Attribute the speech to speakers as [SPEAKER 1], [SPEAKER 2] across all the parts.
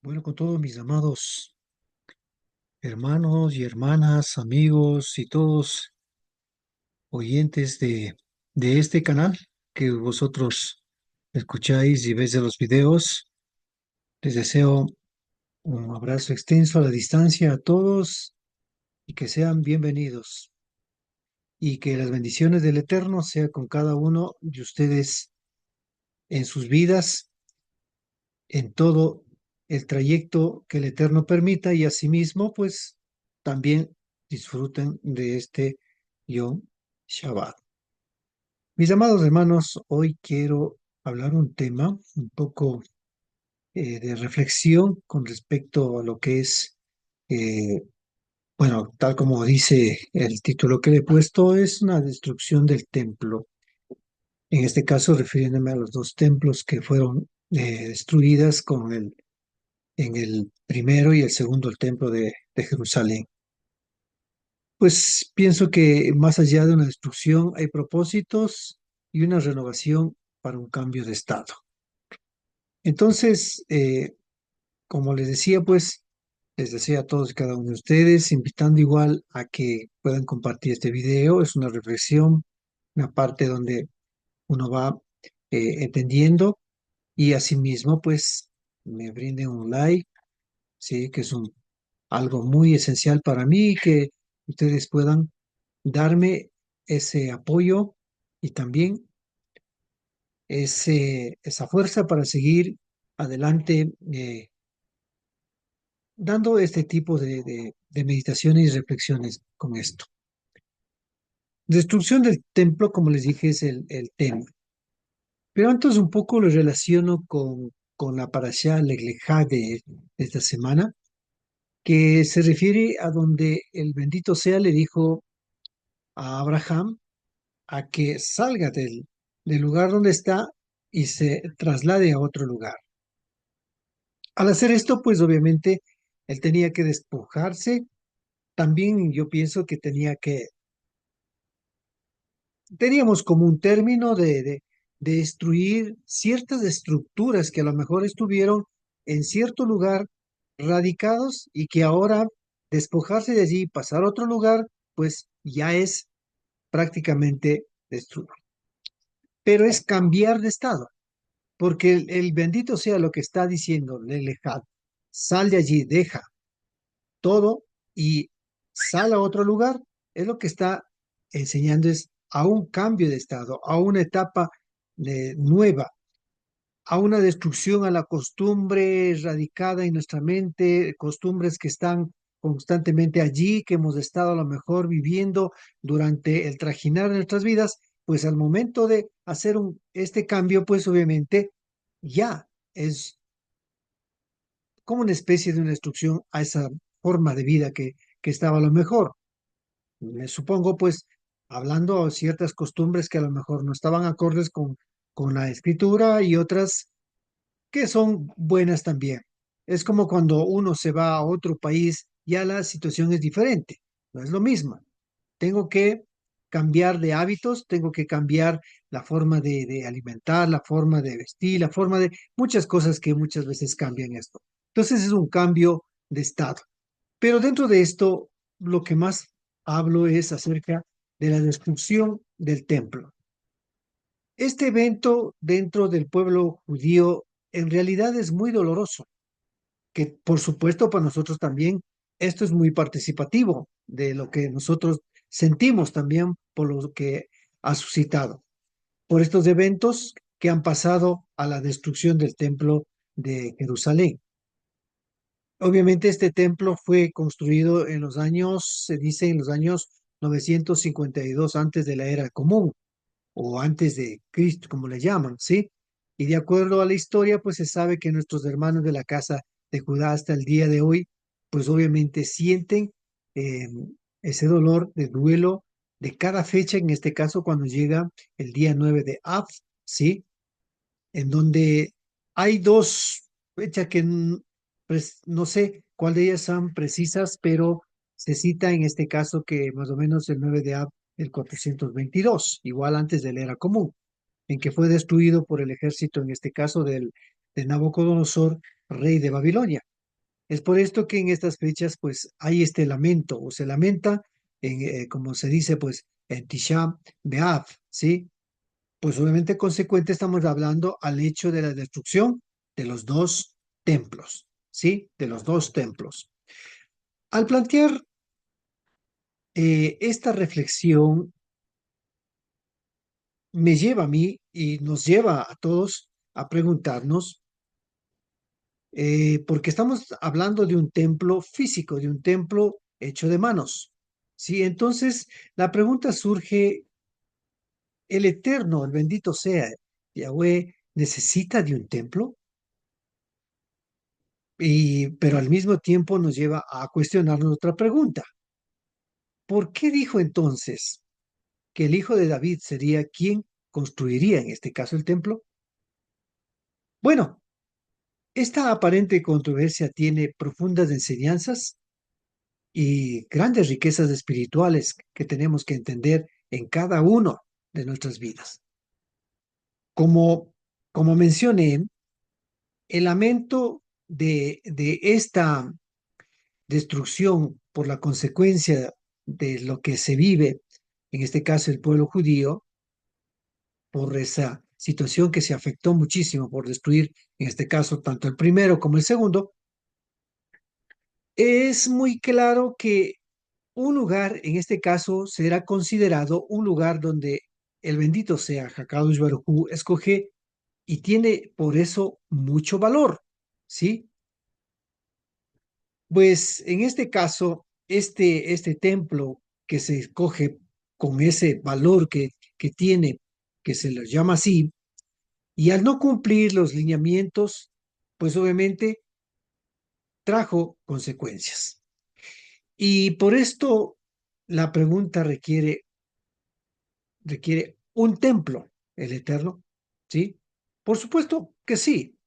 [SPEAKER 1] Bueno, con todos mis amados hermanos y hermanas, amigos y todos oyentes de este canal que vosotros escucháis y veis de los videos, les deseo un abrazo extenso a la distancia a todos y que sean bienvenidos y que las bendiciones del Eterno sean con cada uno de ustedes en sus vidas, en todo el trayecto que el Eterno permita y asimismo, pues también disfruten de este Yom Shabbat. Mis amados hermanos, hoy quiero hablar un tema un poco de reflexión con respecto a lo que es, eh, bueno, tal como dice el título que le he puesto, es una destrucción del templo. En este caso, refiriéndome a los dos templos que fueron destruidas en el primero y el segundo, el templo de Jerusalén. Pues pienso que más allá de una destrucción hay propósitos y una renovación para un cambio de estado. Entonces, como les decía, pues les deseo a todos y cada uno de ustedes, invitando igual a que puedan compartir este video. Es una reflexión, una parte donde uno va entendiendo y asimismo, pues me brinden un like, sí, que es algo muy esencial para mí, que ustedes puedan darme ese apoyo y también esa fuerza para seguir adelante, dando este tipo de meditaciones y reflexiones con esto. Destrucción del templo, como les dije, es el tema. Pero antes un poco lo relaciono con la parashá Lej Lejá de esta semana, que se refiere a donde el bendito sea le dijo a Abraham a que salga del lugar donde está y se traslade a otro lugar. Al hacer esto, pues obviamente él tenía que despojarse. También yo pienso que teníamos como un término de destruir ciertas estructuras que a lo mejor estuvieron en cierto lugar radicados y que ahora despojarse de allí y pasar a otro lugar, pues ya es prácticamente destruir. Pero es cambiar de estado. Porque el bendito sea lo que está diciendo Lelejad, sal de allí, deja todo y sal a otro lugar, es lo que está enseñando es a un cambio de estado, a una etapa nueva, a una destrucción a la costumbre radicada en nuestra mente, costumbres que están constantemente allí, que hemos estado a lo mejor viviendo durante el trajinar de nuestras vidas, pues al momento de hacer este cambio, pues obviamente ya es como una especie de una destrucción a esa forma de vida que estaba a lo mejor. Me supongo, pues, hablando de ciertas costumbres que a lo mejor no estaban acordes con la escritura y otras que son buenas también. Es como cuando uno se va a otro país, ya la situación es diferente, no es lo mismo. Tengo que cambiar de hábitos, tengo que cambiar la forma de alimentar, la forma de vestir, la forma de muchas cosas que muchas veces cambian esto. Entonces es un cambio de estado. Pero dentro de esto, lo que más hablo es acerca de la destrucción del templo. Este evento dentro del pueblo judío en realidad es muy doloroso, que por supuesto para nosotros también esto es muy participativo de lo que nosotros sentimos también por lo que ha suscitado, por estos eventos que han pasado a la destrucción del templo de Jerusalén. Obviamente este templo fue construido en los años, se dice en los años 952 antes de la era común o antes de Cristo, como le llaman, ¿sí? Y de acuerdo a la historia, pues se sabe que nuestros hermanos de la casa de Judá hasta el día de hoy, pues obviamente sienten eh, ese dolor de duelo de cada fecha, en este caso cuando llega el día 9 de Av, ¿sí? En donde hay dos fechas que pues, no sé cuál de ellas son precisas, pero se cita en este caso que más o menos el 9 de Ab del 422, igual antes de la era común, en que fue destruido por el ejército, en este caso de Nabucodonosor, rey de Babilonia. Es por esto que en estas fechas pues hay este lamento o se lamenta, como se dice pues en Tisha B'Av, ¿sí? Pues obviamente consecuente estamos hablando al hecho de la destrucción de los dos templos, ¿sí? De los dos templos. Al plantear esta reflexión me lleva a mí y nos lleva a todos a preguntarnos, porque estamos hablando de un templo físico, de un templo hecho de manos, ¿sí? Entonces, la pregunta surge, ¿el Eterno, el bendito sea Yahweh, necesita de un templo? Pero al mismo tiempo nos lleva a cuestionarnos otra pregunta. ¿Por qué dijo entonces que el hijo de David sería quien construiría en este caso el templo? Bueno, esta aparente controversia tiene profundas enseñanzas y grandes riquezas espirituales que tenemos que entender en cada uno de nuestras vidas. Como, como mencioné, el lamento de esta destrucción por la consecuencia de lo que se vive, en este caso el pueblo judío, por esa situación que se afectó muchísimo por destruir, en este caso, tanto el primero como el segundo, es muy claro que un lugar, en este caso, será considerado un lugar donde el bendito sea Hakadosh Baruj Hu escoge y tiene por eso mucho valor, ¿sí? Pues en este caso, este templo que se escoge con ese valor que tiene, que se lo llama así, y al no cumplir los lineamientos, pues obviamente trajo consecuencias. Y por esto la pregunta requiere un templo, el Eterno, ¿sí? Por supuesto que sí,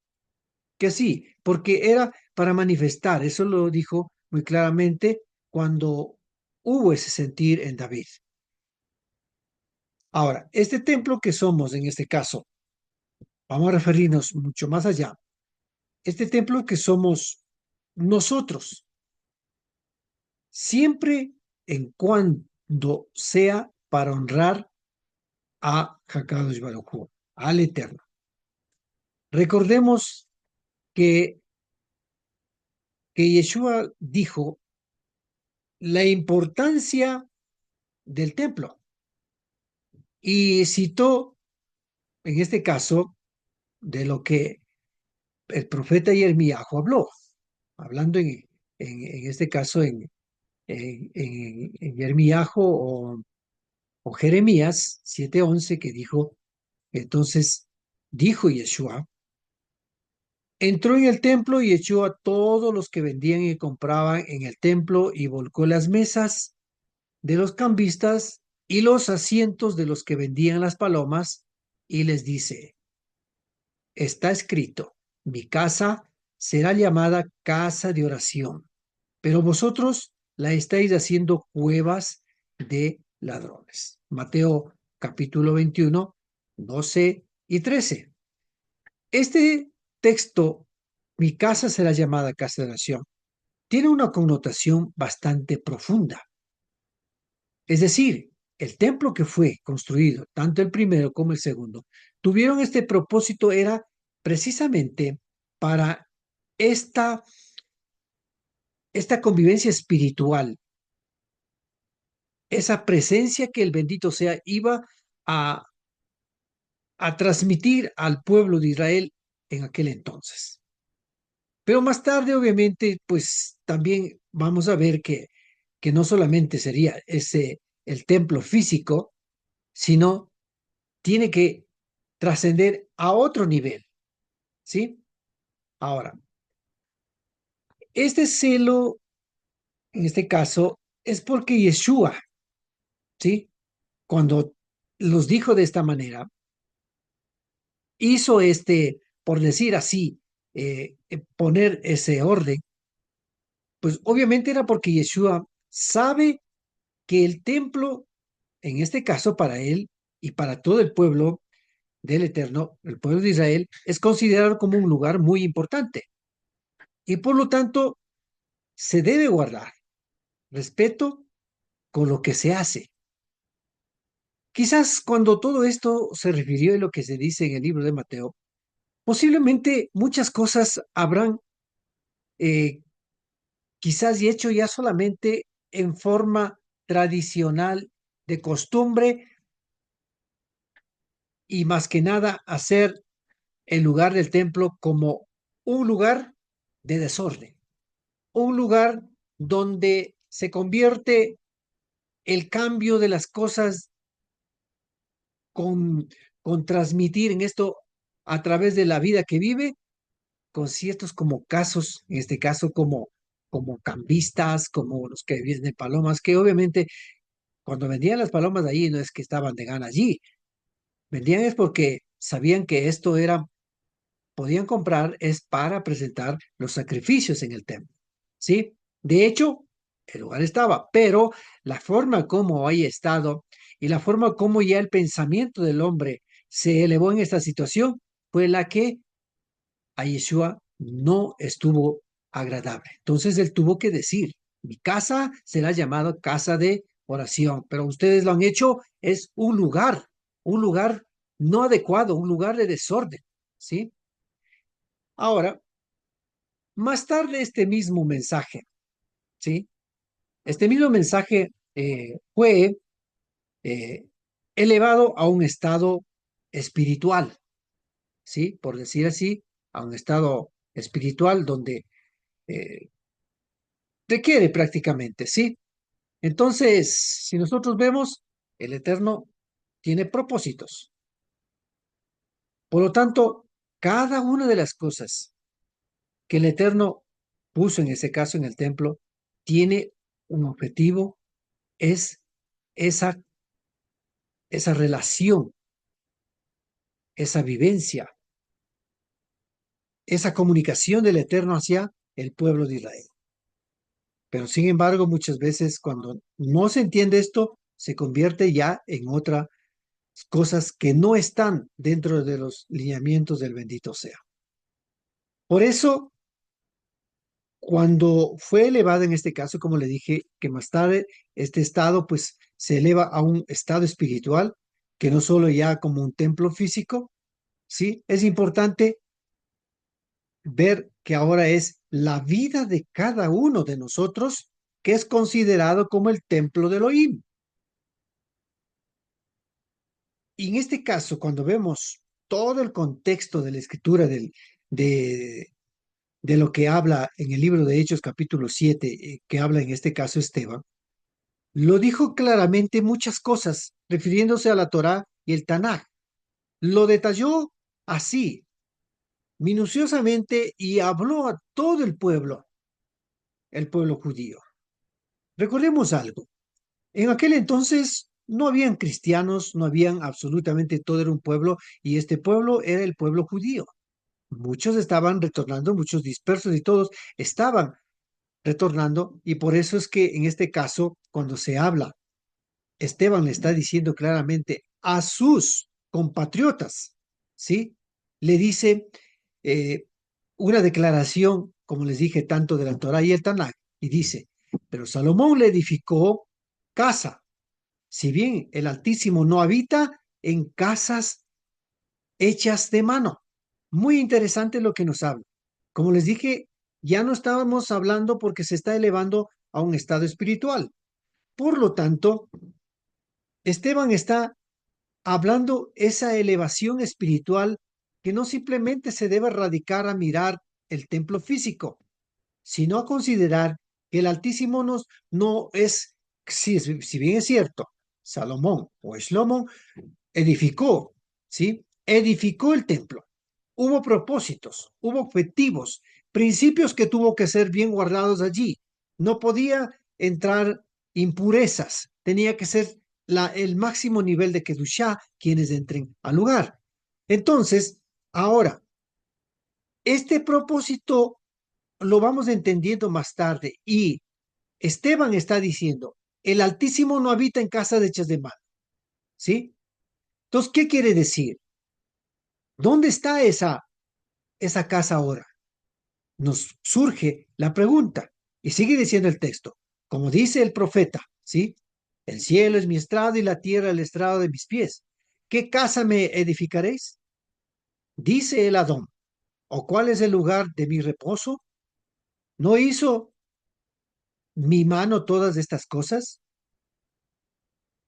[SPEAKER 1] porque era para manifestar, eso lo dijo muy claramente cuando hubo ese sentir en David. Ahora, este templo que somos en este caso, vamos a referirnos mucho más allá, este templo que somos nosotros, siempre en cuando sea para honrar a Hakadosh Baruj Hu, al Eterno. Recordemos que, que Yeshua dijo la importancia del templo y citó, en este caso, de lo que el profeta Jeremías habló, hablando en este caso en Jeremías o Jeremías 7:11, que dijo, entonces dijo Yeshua, entró en el templo y echó a todos los que vendían y compraban en el templo y volcó las mesas de los cambistas y los asientos de los que vendían las palomas y les dice, está escrito, mi casa será llamada casa de oración, pero vosotros la estáis haciendo cuevas de ladrones. Mateo capítulo 21, 12 y 13. Este texto, mi casa será llamada casa de oración, tiene una connotación bastante profunda. Es decir, el templo que fue construido, tanto el primero como el segundo, tuvieron este propósito, era precisamente para esta, esta convivencia espiritual, esa presencia que el bendito sea iba a, a transmitir al pueblo de Israel en aquel entonces. Pero más tarde, obviamente, pues también vamos a ver que no solamente sería ese el templo físico, sino tiene que trascender a otro nivel, ¿sí? Ahora, este celo, en este caso, es porque Yeshua, ¿sí? Cuando los dijo de esta manera, hizo por decir así, poner ese orden, pues obviamente era porque Yeshua sabe que el templo, en este caso para él y para todo el pueblo del Eterno, el pueblo de Israel, es considerado como un lugar muy importante. Y por lo tanto, se debe guardar. Respeto con lo que se hace. Quizás cuando todo esto se refirió a lo que se dice en el libro de Mateo, posiblemente muchas cosas habrán eh, quizás y hecho ya solamente en forma tradicional de costumbre y más que nada hacer el lugar del templo como un lugar de desorden, un lugar donde se convierte el cambio de las cosas con, con transmitir en esto a través de la vida que vive, con ciertos como casos, en este caso como cambistas, como los que venden palomas, que obviamente cuando vendían las palomas de allí no es que estaban de gana allí, vendían es porque sabían que esto era, podían comprar es para presentar los sacrificios en el templo, ¿sí? De hecho, el lugar estaba, pero la forma como hay estado y la forma como ya el pensamiento del hombre se elevó en esta situación fue la que a Yeshua no estuvo agradable. Entonces él tuvo que decir, mi casa será llamada casa de oración, pero ustedes lo han hecho, es un lugar no adecuado, un lugar de desorden, ¿sí? Ahora, más tarde este mismo mensaje, ¿sí? Este mismo mensaje fue eh, elevado a un estado espiritual, ¿sí? Por decir así, a un estado espiritual donde eh, requiere prácticamente, ¿sí? Entonces, si nosotros vemos, el Eterno tiene propósitos. Por lo tanto, cada una de las cosas que el Eterno puso en ese caso en el templo tiene un objetivo, es esa, esa relación, esa vivencia, esa comunicación del Eterno hacia el pueblo de Israel. Pero sin embargo, muchas veces cuando no se entiende esto, se convierte ya en otra cosas que no están dentro de los lineamientos del bendito sea. Por eso, cuando fue elevada en este caso, como le dije, que más tarde este estado pues se eleva a un estado espiritual, que no solo ya como un templo físico, ¿sí? Es importante ver que ahora es la vida de cada uno de nosotros que es considerado como el templo de Elohim. Y en este caso, cuando vemos todo el contexto de la escritura de lo que habla en el libro de Hechos capítulo 7, que habla en este caso Esteban, lo dijo claramente muchas cosas refiriéndose a la Torá y el Tanaj. Lo detalló así, minuciosamente, y habló a todo el pueblo judío. Recordemos algo, en aquel entonces no habían cristianos, no habían absolutamente todo, era un pueblo, y este pueblo era el pueblo judío. Muchos estaban retornando, muchos dispersos y todos estaban retornando, y por eso es que en este caso, cuando se habla, Esteban le está diciendo claramente a sus compatriotas, ¿sí? Le dice eh, una declaración, como les dije, tanto de la Torá y el Tanakh, y dice, pero Salomón le edificó casa, si bien el Altísimo no habita en casas hechas de mano. Muy interesante lo que nos habla. Como les dije, ya no estábamos hablando porque se está elevando a un estado espiritual. Por lo tanto, Esteban está hablando esa elevación espiritual que no simplemente se debe radicar a mirar el templo físico, sino a considerar que el Altísimo no es, si bien es cierto, Salomón o Shlomo edificó, ¿sí? Edificó el templo. Hubo propósitos, hubo objetivos, principios que tuvo que ser bien guardados allí. No podía entrar impurezas, tenía que ser el máximo nivel de Kedushá quienes entren al lugar. Entonces, ahora, este propósito lo vamos entendiendo más tarde y Esteban está diciendo, el Altísimo no habita en casa de hechas de mano, ¿sí? Entonces, ¿qué quiere decir? ¿Dónde está esa casa ahora? Nos surge la pregunta. Y sigue diciendo el texto, como dice el profeta, ¿sí? El cielo es mi estrado y la tierra el estrado de mis pies. ¿Qué casa me edificaréis? Dice el Adón. ¿O cuál es el lugar de mi reposo? ¿No hizo mi mano todas estas cosas?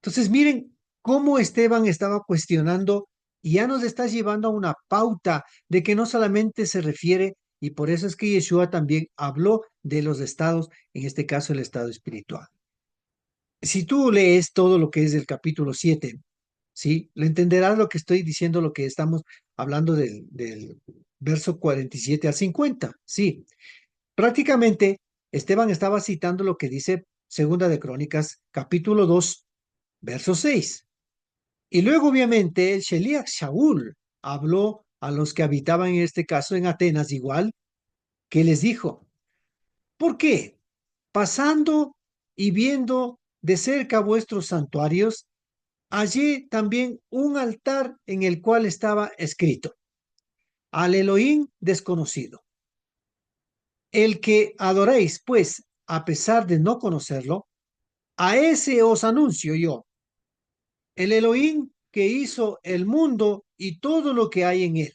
[SPEAKER 1] Entonces, miren cómo Esteban estaba cuestionando y ya nos está llevando a una pauta de que no solamente se refiere, y por eso es que Yeshua también habló de los estados, en este caso el estado espiritual. Si tú lees todo lo que es el capítulo 7, ¿sí? Le entenderás lo que estoy diciendo, lo que estamos hablando del verso 47 a 50, ¿sí? Prácticamente, Esteban estaba citando lo que dice Segunda de Crónicas, capítulo 2, verso 6. Y luego, obviamente, el Sheliach Shaul habló a los que habitaban en este caso en Atenas igual, que les dijo, ¿por qué? Pasando y viendo de cerca vuestros santuarios, hallé también un altar en el cual estaba escrito, al Elohim desconocido. El que adoréis, pues, a pesar de no conocerlo, a ese os anuncio yo, el Elohim que hizo el mundo y todo lo que hay en él,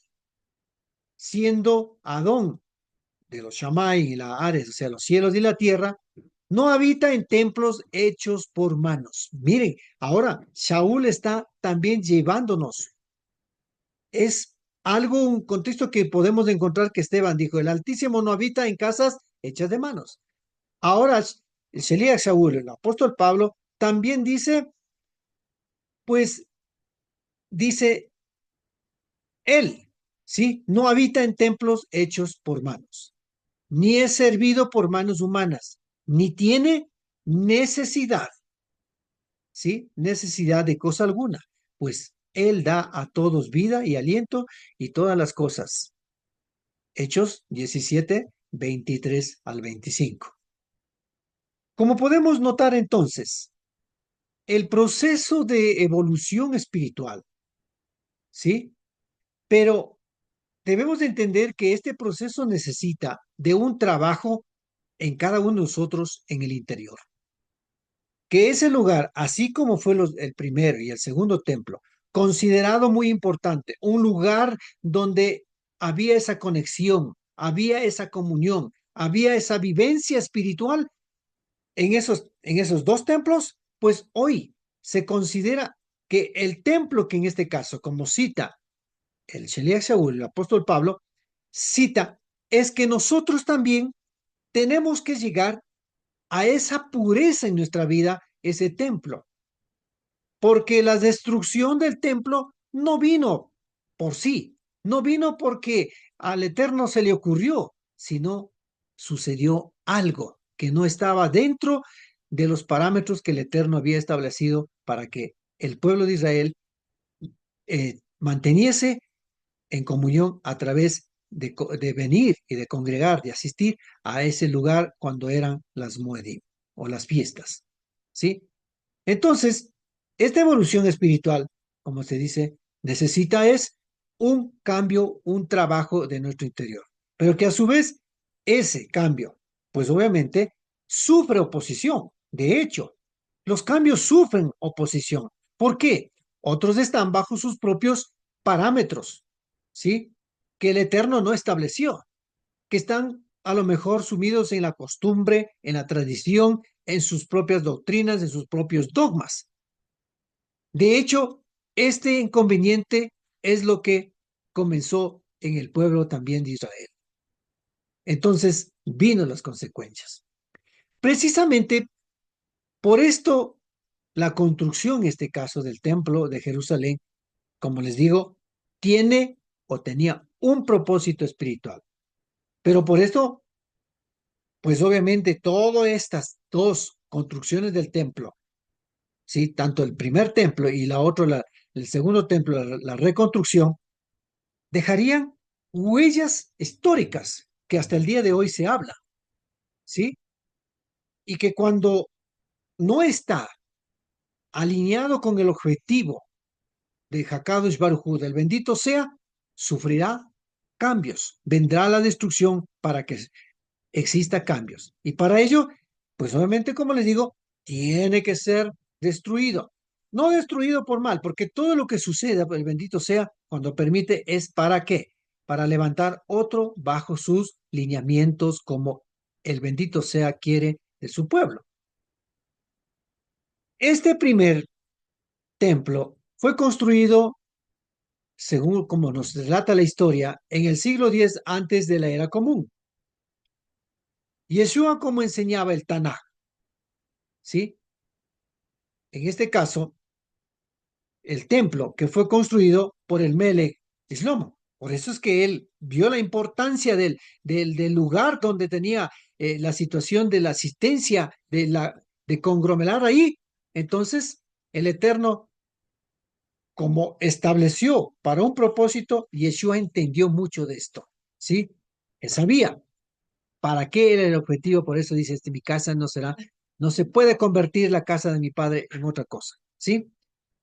[SPEAKER 1] siendo Adón de los Shammai y la Ares, o sea, los cielos y la tierra, no habita en templos hechos por manos. Miren, ahora Shaul está también llevándonos. Es algo, un contexto que podemos encontrar que Esteban dijo, el Altísimo no habita en casas hechas de manos. Ahora, el Sheliach Shaul, el apóstol Pablo, también dice, pues, dice él, ¿sí? No habita en templos hechos por manos, ni es servido por manos humanas, ni tiene necesidad, ¿sí? Necesidad de cosa alguna, pues él da a todos vida y aliento y todas las cosas. Hechos 17, 23 al 25. Como podemos notar entonces, el proceso de evolución espiritual, ¿sí? Pero debemos de entender que este proceso necesita de un trabajo en cada uno de nosotros en el interior. Que ese lugar, así como fue el primero y el segundo templo, considerado muy importante, un lugar donde había esa conexión, había esa comunión, había esa vivencia espiritual en esos dos templos, pues hoy se considera que el templo que en este caso, como cita el Sheliach Shaul, el apóstol Pablo, cita, es que nosotros también tenemos que llegar a esa pureza en nuestra vida, ese templo, porque la destrucción del templo no vino por sí, no vino porque al Eterno se le ocurrió, sino sucedió algo que no estaba dentro de los parámetros que el Eterno había establecido para que el pueblo de Israel manteniese en comunión a través de venir y de congregar, de asistir a ese lugar cuando eran las Moedim o las fiestas. ¿Sí? Entonces, esta evolución espiritual, como se dice, necesita es un cambio, un trabajo de nuestro interior, pero que a su vez ese cambio, pues obviamente sufre oposición. De hecho, los cambios sufren oposición. ¿Por qué? Otros están bajo sus propios parámetros, ¿sí? Que el Eterno no estableció, que están a lo mejor sumidos en la costumbre, en la tradición, en sus propias doctrinas, en sus propios dogmas. De hecho, este inconveniente es lo que comenzó en el pueblo también de Israel. Entonces vino las consecuencias. Precisamente por esto, la construcción, en este caso del templo de Jerusalén, como les digo, tiene o tenía un propósito espiritual. Pero por esto, pues obviamente todas estas dos construcciones del templo, ¿sí? Tanto el primer templo y la otra, el segundo templo, la reconstrucción, dejarían huellas históricas que hasta el día de hoy se habla, ¿sí? Y que cuando no está alineado con el objetivo de Hakadosh Baruj Hu, del bendito sea, sufrirá cambios, vendrá la destrucción para que exista cambios. Y para ello, pues obviamente, como les digo, tiene que ser destruido. No destruido por mal, porque todo lo que suceda, el bendito sea, cuando permite, es para qué? Para levantar otro bajo sus lineamientos como el bendito sea quiere de su pueblo. Este primer templo fue construido, según como nos relata la historia, en el siglo X antes de la era común. Yeshua, como enseñaba el Tanaj, ¿sí? En este caso, el templo que fue construido por el Melech Shlomo. Por eso es que él vio la importancia del lugar donde tenía la situación de la asistencia, de conglomerar ahí. Entonces, el Eterno, como estableció para un propósito, Yeshua entendió mucho de esto, ¿sí? Él sabía para qué era el objetivo, por eso dice, mi casa no será, no se puede convertir la casa de mi padre en otra cosa, ¿sí?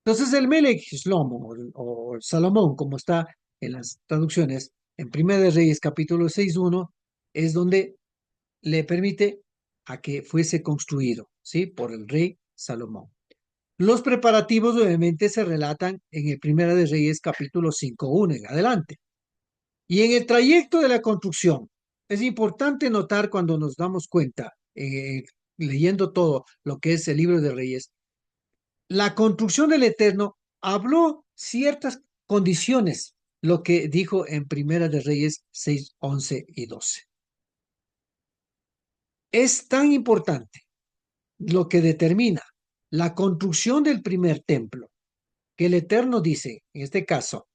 [SPEAKER 1] Entonces el Melech Shlomo o Salomón, como está en las traducciones, en Primera de Reyes capítulo 6:1, es donde le permite a que fuese construido, ¿sí? Por el rey Salomón. Los preparativos obviamente se relatan en el Primera de Reyes capítulo 5:1 en adelante. Y en el trayecto de la construcción, es importante notar cuando nos damos cuenta, leyendo todo lo que es el libro de Reyes, la construcción del Eterno habló ciertas condiciones, lo que dijo en Primera de Reyes 6:11 y 12. Es tan importante lo que determina la construcción del primer templo, que el Eterno dice, en este caso,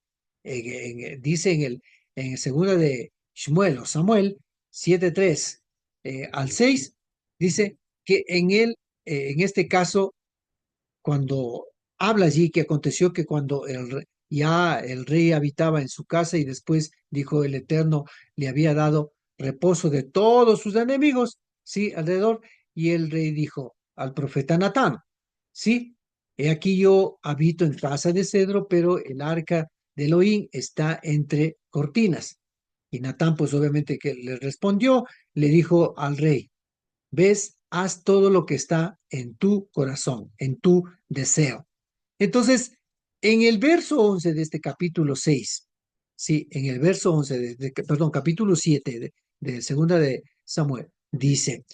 [SPEAKER 1] dice en segunda de Shmuel o Samuel 7:3 al 6, dice que en este caso, cuando habla allí que aconteció que cuando ya el rey habitaba en su casa y después dijo el Eterno le había dado reposo de todos sus enemigos, sí, alrededor, y el rey dijo al profeta Natán, sí, he aquí yo habito en casa de cedro, pero el arca de Elohim está entre cortinas. Y Natán, pues obviamente que le respondió, le dijo al rey, ves, haz todo lo que está en tu corazón, en tu deseo. Entonces, en el verso 11 de este capítulo 6, sí, en el verso 11, perdón, capítulo 7 de segunda de Samuel, dice,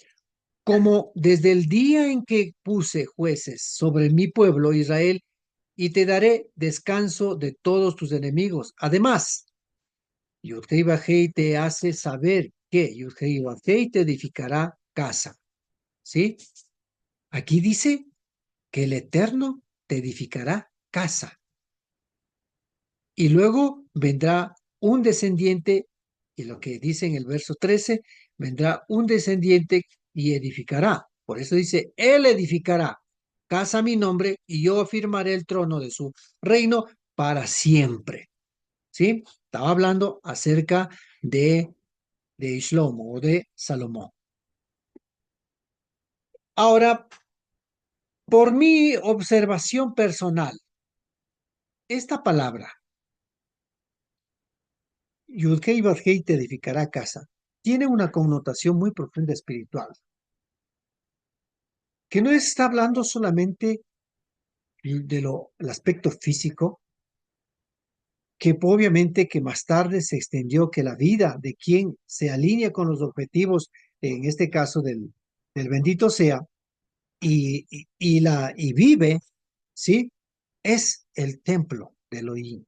[SPEAKER 1] como desde el día en que puse jueces sobre mi pueblo Israel, y te daré descanso de todos tus enemigos. Además, Yudhei Bajei te hace saber que Yudhei Bajei te edificará casa. ¿Sí? Aquí dice que el Eterno te edificará casa. Y luego vendrá un descendiente, y lo que dice en el verso 13, vendrá un descendiente y edificará. Por eso dice, él edificará casa a mi nombre y yo afirmaré el trono de su reino para siempre. ¿Sí? Estaba hablando acerca de Shlomo o de Salomón. Ahora, por mi observación personal, esta palabra, Yudhei Bajei te edificará casa, tiene una connotación muy profunda espiritual, que no está hablando solamente el aspecto físico, que obviamente que más tarde se extendió que la vida de quien se alinea con los objetivos, en este caso del bendito sea, y vive, ¿sí? Es el templo de Elohim.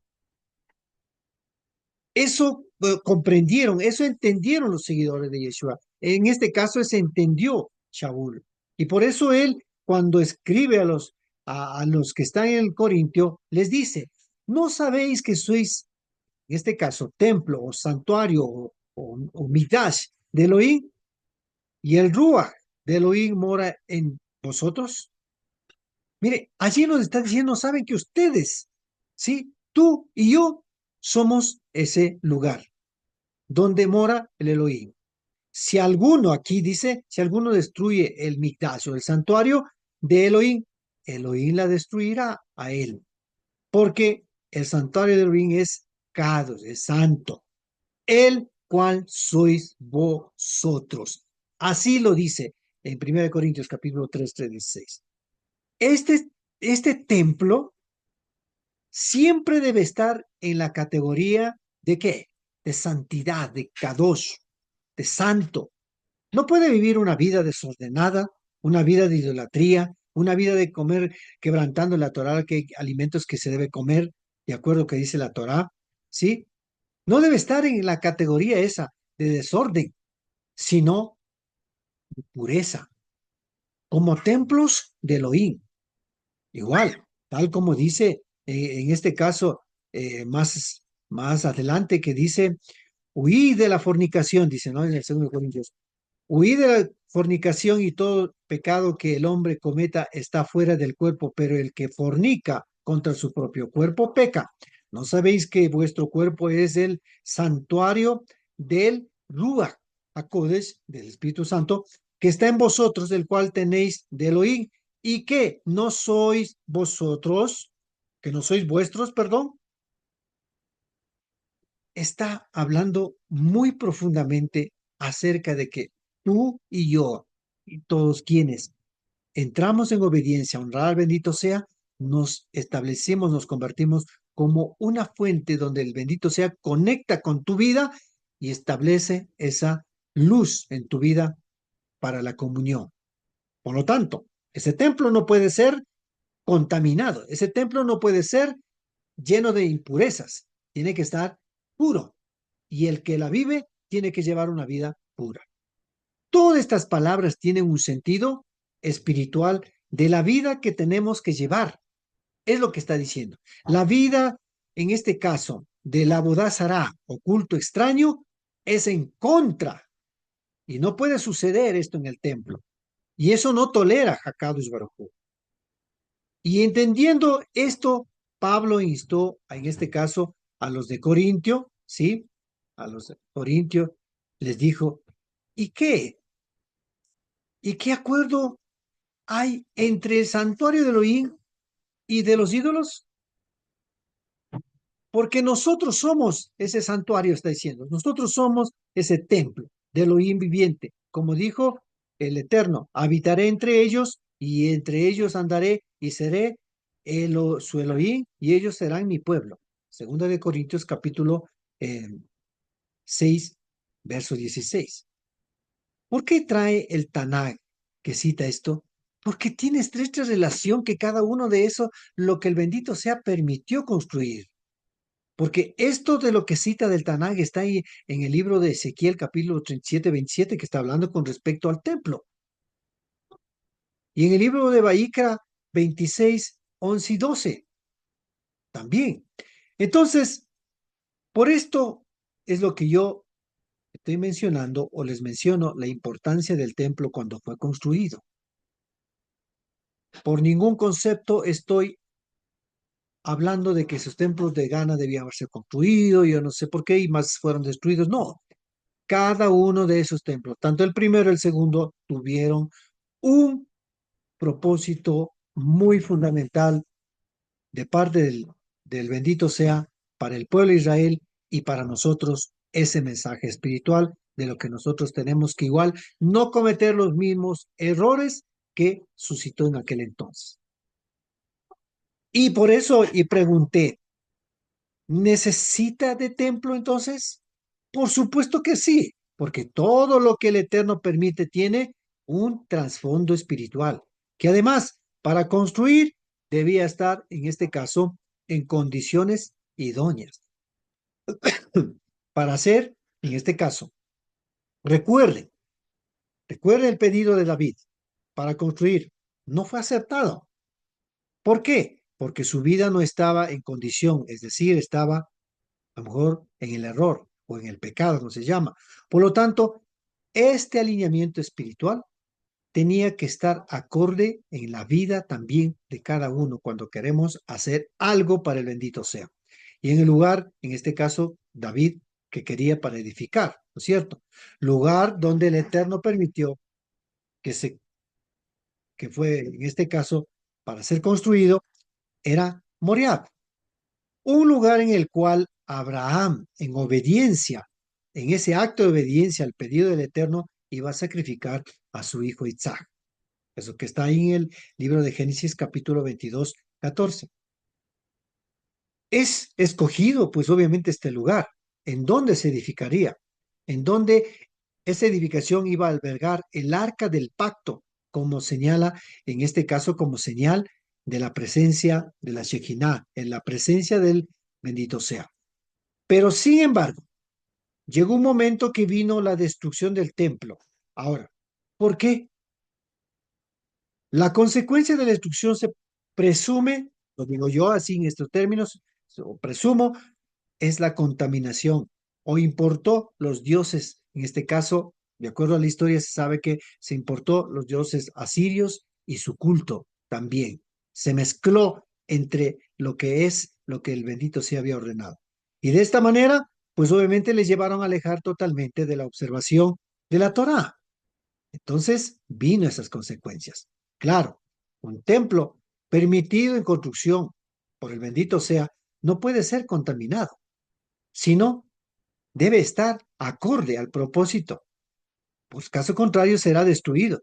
[SPEAKER 1] Eso comprendieron, eso entendieron los seguidores de Yeshua. En este caso se entendió Shaul. Y por eso él, cuando escribe a los que están en el Corintio, les dice, ¿no sabéis que sois, en este caso, templo o santuario o Mikdash de Elohim? Y el Ruach de Elohim mora en vosotros. Mire, allí nos está diciendo, saben que ustedes, ¿sí? Tú y yo somos ese lugar donde mora el Elohim. Si alguno, aquí dice, si alguno destruye el Mikdash o el santuario de Elohim, Elohim la destruirá a él, porque el santuario de Elohim es Kadosh, es santo, el cual sois vosotros. Así lo dice en 1 Corintios capítulo 3, 16. Este, este templo siempre debe estar en la categoría de ¿qué? De santidad, de kadosh, de santo. No puede vivir una vida desordenada, una vida de idolatría, una vida de comer quebrantando la Torá, que hay alimentos que se debe comer de acuerdo a lo que dice la Torá, ¿sí? No debe estar en la categoría esa de desorden, sino de pureza, como templos de Elohim. Igual, tal como dice en este caso más adelante, que dice, huí de la fornicación, dice, ¿no? En el 2 Corintios. Huid de la fornicación, y todo pecado que el hombre cometa está fuera del cuerpo, pero el que fornica contra su propio cuerpo peca. ¿No sabéis que vuestro cuerpo es el santuario del Ruach HaKodesh, del Espíritu Santo, que está en vosotros, el cual tenéis de Elohim, y que no sois vosotros, que no sois vuestros, perdón? Está hablando muy profundamente acerca de que tú y yo, y todos quienes entramos en obediencia, honrar, bendito sea, nos establecemos, nos convertimos como una fuente donde el bendito sea conecta con tu vida y establece esa luz en tu vida para la comunión. Por lo tanto, ese templo no puede ser contaminado, ese templo no puede ser lleno de impurezas, tiene que estar puro, y el que la vive tiene que llevar una vida pura. Todas estas palabras tienen un sentido espiritual de la vida que tenemos que llevar. Es lo que está diciendo. La vida, en este caso, de la bodazara o culto extraño, es en contra. Y no puede suceder esto en el templo. Y eso no tolera Hakadosh Baruj Hu. Y entendiendo esto, Pablo instó, en este caso, a los de Corintio, ¿sí? A los de Corintio, les dijo, ¿y qué? ¿Y qué acuerdo hay entre el santuario de Elohim y de los ídolos? Porque nosotros somos ese santuario, está diciendo. Nosotros somos ese templo de Elohim viviente. Como dijo el Eterno, habitaré entre ellos y entre ellos andaré y seré su Elohim y ellos serán mi pueblo. Segunda de Corintios capítulo 6, verso 16. ¿Por qué trae el Tanaj que cita esto? Porque tiene estrecha relación que cada uno de eso, lo que el bendito sea, permitió construir. Porque esto de lo que cita del Tanaj está ahí en el libro de Ezequiel, capítulo 37, 27, que está hablando con respecto al templo. Y en el libro de Baícra 26, 11 y 12 también. Entonces, por esto es lo que yo estoy mencionando o les menciono la importancia del templo cuando fue construido. Por ningún concepto estoy hablando de que esos templos de Ghana debían haberse construido, yo no sé por qué, y más fueron destruidos. No, cada uno de esos templos, tanto el primero y el segundo, tuvieron un propósito muy fundamental de parte del bendito sea para el pueblo de Israel y para nosotros ese mensaje espiritual de lo que nosotros tenemos que igual no cometer los mismos errores que suscitó en aquel entonces. Y por eso, y pregunté, ¿necesita de templo entonces? Por supuesto que sí, porque todo lo que el Eterno permite tiene un trasfondo espiritual, que además, para construir, debía estar, en este caso, en condiciones idóneas. Para hacer, en este caso, recuerden, recuerden el pedido de David para construir. No fue aceptado. ¿Por qué? Porque su vida no estaba en condición, es decir, estaba a lo mejor en el error o en el pecado, no se llama. Por lo tanto, este alineamiento espiritual tenía que estar acorde en la vida también de cada uno cuando queremos hacer algo para el bendito sea. Y en el lugar, en este caso, David, que quería para edificar, ¿no es cierto? Lugar donde el Eterno permitió que fue, en este caso, para ser construido, era Moriab, un lugar en el cual Abraham, en obediencia, en ese acto de obediencia al pedido del Eterno, iba a sacrificar a su hijo Isaac. Eso que está ahí en el libro de Génesis capítulo 22, 14. Es escogido, pues obviamente, este lugar. ¿En dónde se edificaría? En donde esa edificación iba a albergar el arca del pacto, como señala, en este caso, como señal de la presencia de la Shekinah, en la presencia del bendito sea. Pero sin embargo, llegó un momento que vino la destrucción del templo. Ahora, ¿por qué? La consecuencia de la destrucción se presume, lo digo yo así en estos términos, o presumo, es la contaminación o importó los dioses. En este caso, de acuerdo a la historia, se sabe que se importó los dioses asirios y su culto también. Se mezcló entre lo que es lo que el bendito se había ordenado. Y de esta manera, pues obviamente les llevaron a alejar totalmente de la observación de la Torá. Entonces vino esas consecuencias. Claro, un templo permitido en construcción por el bendito sea, no puede ser contaminado, sino debe estar acorde al propósito, pues caso contrario será destruido.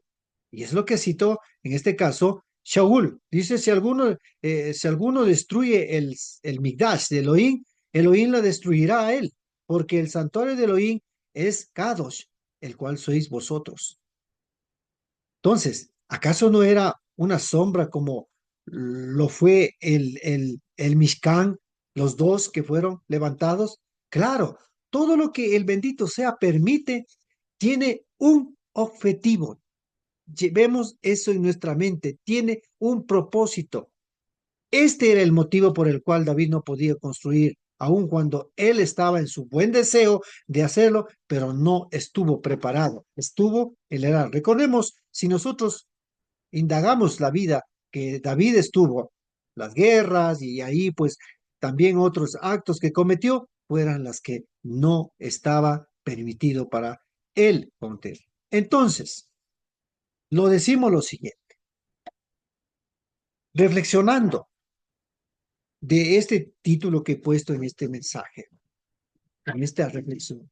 [SPEAKER 1] Y es lo que citó en este caso Shaul. Dice, si alguno destruye el Migdash de Elohim, Elohim la destruirá a él, porque el santuario de Elohim es Kadosh, el cual sois vosotros. Entonces, ¿acaso no era una sombra como lo fue el Mishkan, los dos que fueron levantados? Claro, todo lo que el bendito sea permite tiene un objetivo. Llevemos eso en nuestra mente, tiene un propósito. Este era el motivo por el cual David no podía construir, aun cuando él estaba en su buen deseo de hacerlo, pero no estuvo preparado. Estuvo el error. Recordemos, si nosotros indagamos la vida que David estuvo, las guerras y ahí pues también otros actos que cometió, fueran las que no estaba permitido para él cometer. Entonces, lo decimos lo siguiente, reflexionando de este título que he puesto en este mensaje, en esta reflexión,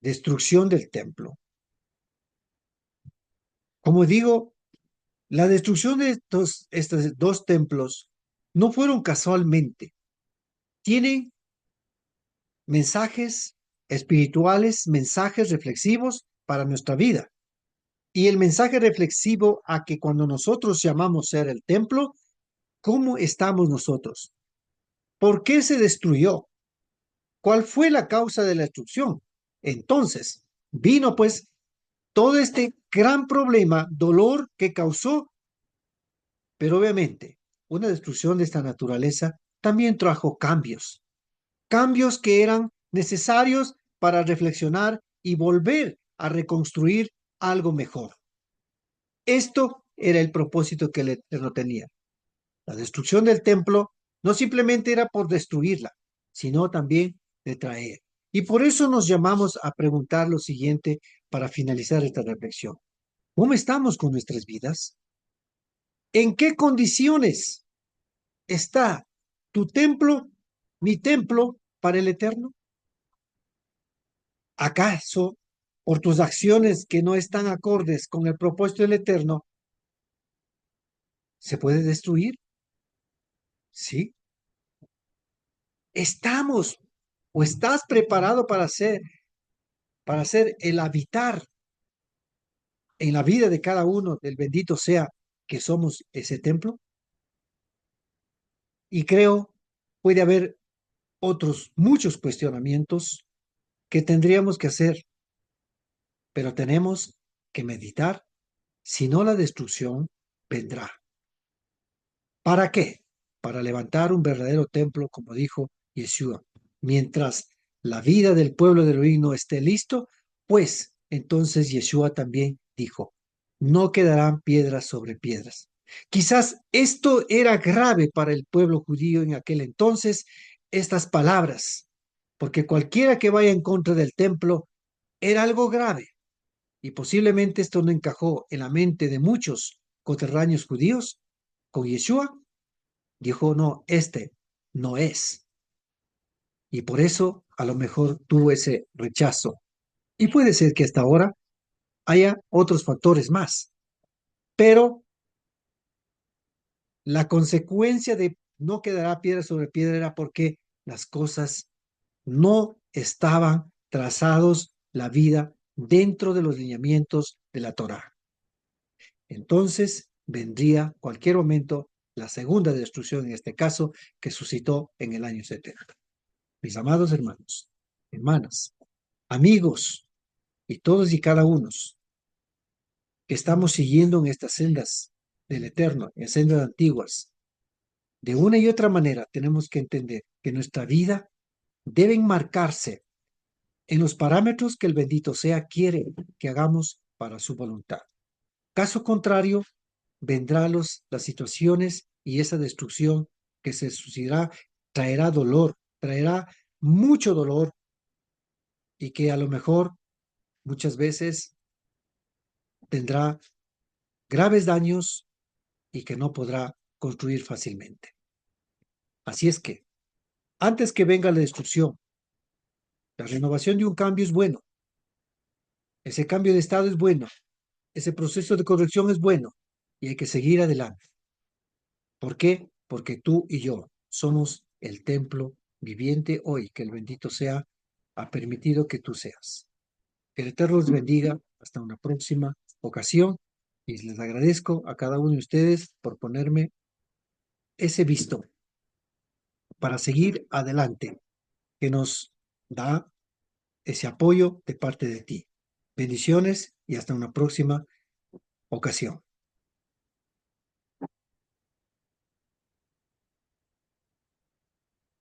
[SPEAKER 1] destrucción del templo. Como digo, la destrucción de estos dos templos no fueron casualmente, tienen mensajes espirituales, mensajes reflexivos para nuestra vida. Y el mensaje reflexivo a que cuando nosotros llamamos ser el templo, ¿cómo estamos nosotros? ¿Por qué se destruyó? ¿Cuál fue la causa de la destrucción? Entonces, vino pues todo este gran problema, dolor que causó, pero obviamente una destrucción de esta naturaleza también trajo cambios, cambios que eran necesarios para reflexionar y volver a reconstruir algo mejor. Esto era el propósito que el Eterno tenía. La destrucción del templo no simplemente era por destruirla, sino también de traer. Y por eso nos llamamos a preguntar lo siguiente para finalizar esta reflexión. ¿Cómo estamos con nuestras vidas? ¿En qué condiciones está tu templo, mi templo para el Eterno? ¿Acaso por tus acciones que no están acordes con el propósito del Eterno, se puede destruir? Sí. ¿Estamos o estás preparado para ser el habitar en la vida de cada uno del bendito sea que somos ese templo? Y creo puede haber otros muchos cuestionamientos que tendríamos que hacer, pero tenemos que meditar, si no la destrucción vendrá. ¿Para qué? Para levantar un verdadero templo, como dijo Yeshua. Mientras la vida del pueblo de Elohim no esté listo, pues entonces Yeshua también dijo, no quedarán piedras sobre piedras. Quizás esto era grave para el pueblo judío en aquel entonces, estas palabras, porque cualquiera que vaya en contra del templo era algo grave, y posiblemente esto no encajó en la mente de muchos coterráneos judíos con Yeshua. Dijo, no, este no es. Y por eso a lo mejor tuvo ese rechazo. Y puede ser que hasta ahora haya otros factores más. Pero la consecuencia de no quedará piedra sobre piedra era porque las cosas no estaban trazados la vida dentro de los lineamientos de la Torá. Entonces vendría cualquier momento la segunda destrucción, en este caso, que suscitó en el año 70. Mis amados hermanos, hermanas, amigos y todos y cada uno que estamos siguiendo en estas sendas del Eterno, en sendas antiguas, de una y otra manera tenemos que entender que nuestra vida debe marcarse en los parámetros que el bendito sea quiere que hagamos para su voluntad. Caso contrario, vendrán las situaciones y esa destrucción que se suscitará traerá dolor, traerá mucho dolor y que a lo mejor muchas veces tendrá graves daños y que no podrá construir fácilmente. Así es que, antes que venga la destrucción, la renovación de un cambio es bueno, ese cambio de estado es bueno, ese proceso de corrección es bueno y hay que seguir adelante. ¿Por qué? Porque tú y yo somos el templo viviente hoy, que el bendito sea, ha permitido que tú seas. Que el Eterno los bendiga hasta una próxima ocasión y les agradezco a cada uno de ustedes por ponerme ese visto para seguir adelante, que nos da ese apoyo de parte de ti. Bendiciones y hasta una próxima ocasión.